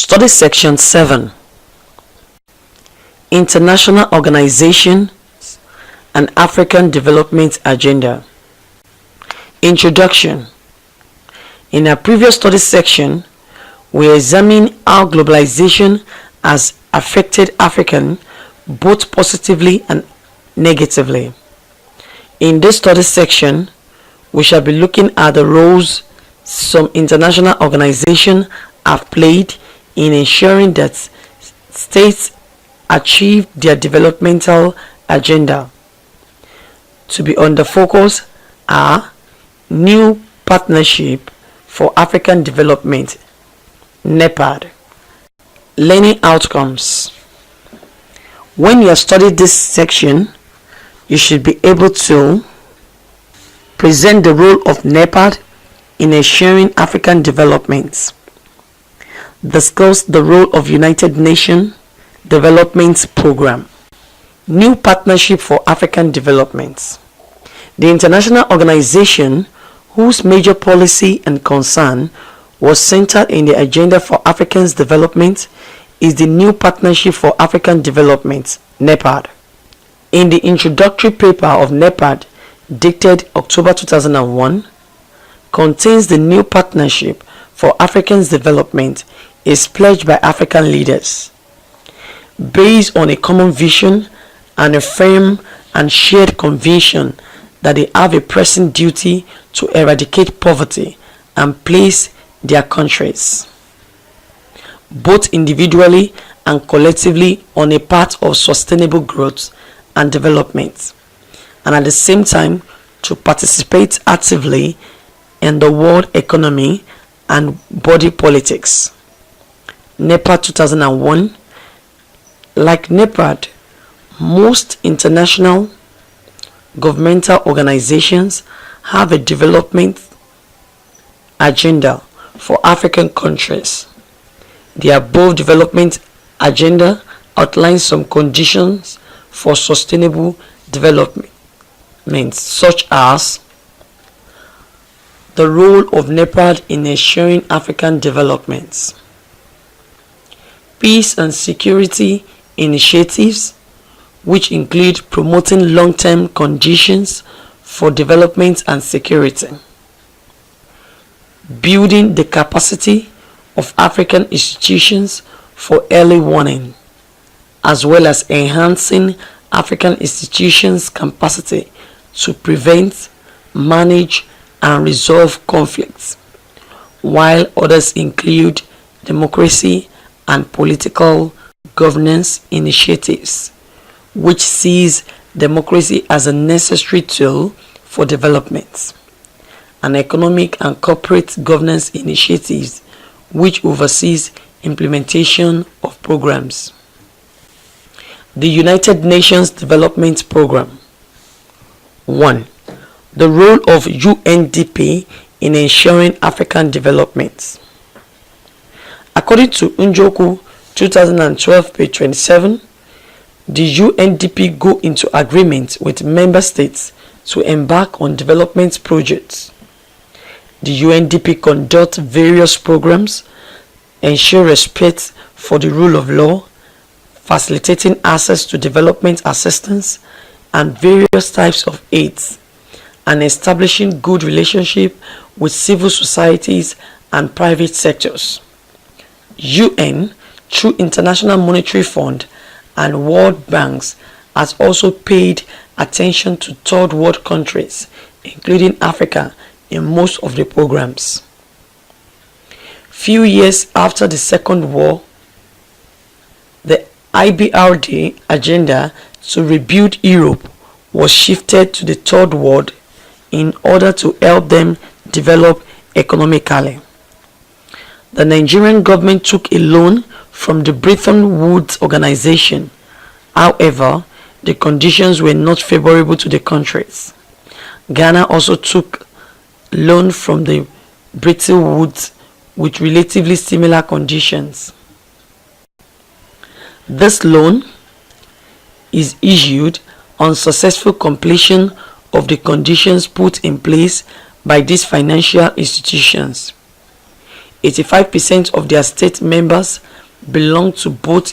Study Section 7. International Organization and African Development Agenda. Introduction. In our previous study section, we examined how globalization has affected Africa both positively and negatively. In this study section, we shall be looking at the roles some international organizations have played in ensuring that states achieve their developmental agenda. To be under focus are New Partnership for African Development, NEPAD. Learning outcomes. When you have studied this section, you should be able to present the role of NEPAD in ensuring African development. Discuss the role of United Nations Development Programme. New Partnership for African Development. The international organization whose major policy and concern was centered in the agenda for Africans' development is the New Partnership for African Development, NEPAD. In the introductory paper of NEPAD, dated October 2001, contains the New Partnership for Africans' Development is pledged by African leaders based on a common vision and a firm and shared conviction that they have a pressing duty to eradicate poverty and place their countries, both individually and collectively, on a path of sustainable growth and development, and at the same time to participate actively in the world economy and body politics. NEPAD 2001. Like NEPAD, most international governmental organizations have a development agenda for African countries. The above development agenda outlines some conditions for sustainable development, such as the role of NEPAD in ensuring African development, peace and security initiatives, which include promoting long-term conditions for development and security, building the capacity of African institutions for early warning, as well as enhancing African institutions' capacity to prevent, manage, and resolve conflicts, while others include democracy and political governance initiatives, which sees democracy as a necessary tool for development, and economic and corporate governance initiatives, which oversees implementation of programs. The United Nations Development Programme. 1. The role of UNDP in ensuring African development. According to Njoku 2012, page 27, the UNDP go into agreement with member states to embark on development projects. The UNDP conduct various programs, ensure respect for the rule of law, facilitating access to development assistance and various types of aids, and establishing good relationship with civil societies and private sectors. UN, through International Monetary Fund and World Banks, has also paid attention to third world countries, including Africa, in most of the programs. Few years after the Second War, the IBRD agenda to rebuild Europe was shifted to the Third World in order to help them develop economically. The Nigerian government took a loan from the Bretton Woods Organization. However, the conditions were not favorable to the countries. Ghana also took loan from the Bretton Woods with relatively similar conditions. This loan is issued on successful completion of the conditions put in place by these financial institutions. 85% of their state members belong to both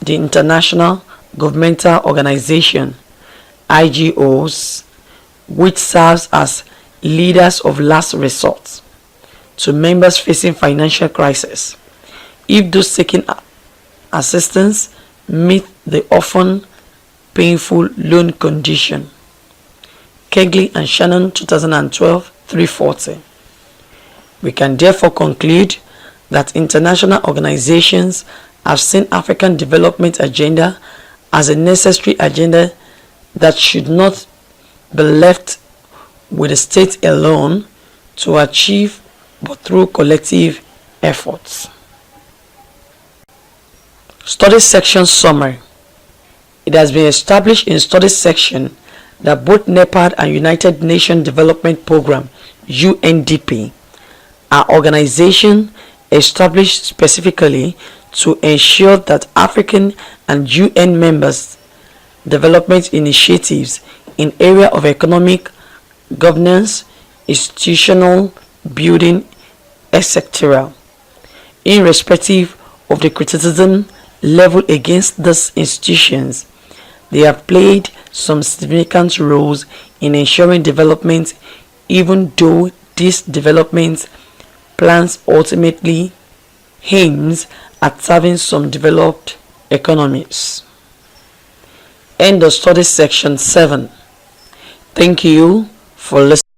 the International Governmental Organization (IGOs), which serves as leaders of last resort to members facing financial crisis, if those seeking assistance meet the often painful loan condition. Kegley and Shannon, 2012, 340. We can therefore conclude that international organizations have seen African development agenda as a necessary agenda that should not be left with the state alone to achieve, but through collective efforts. Studies section summary. It has been established in Studies section that both NEPAD and United Nations Development Programme (UNDP) are organizations established specifically to ensure that African and UN members' development initiatives in area of economic governance, institutional building, etc., irrespective of the criticism leveled against these institutions, they have played some significant roles in ensuring development, even though these development plans ultimately aims at serving some developed economies. End of study section 7. Thank you for listening.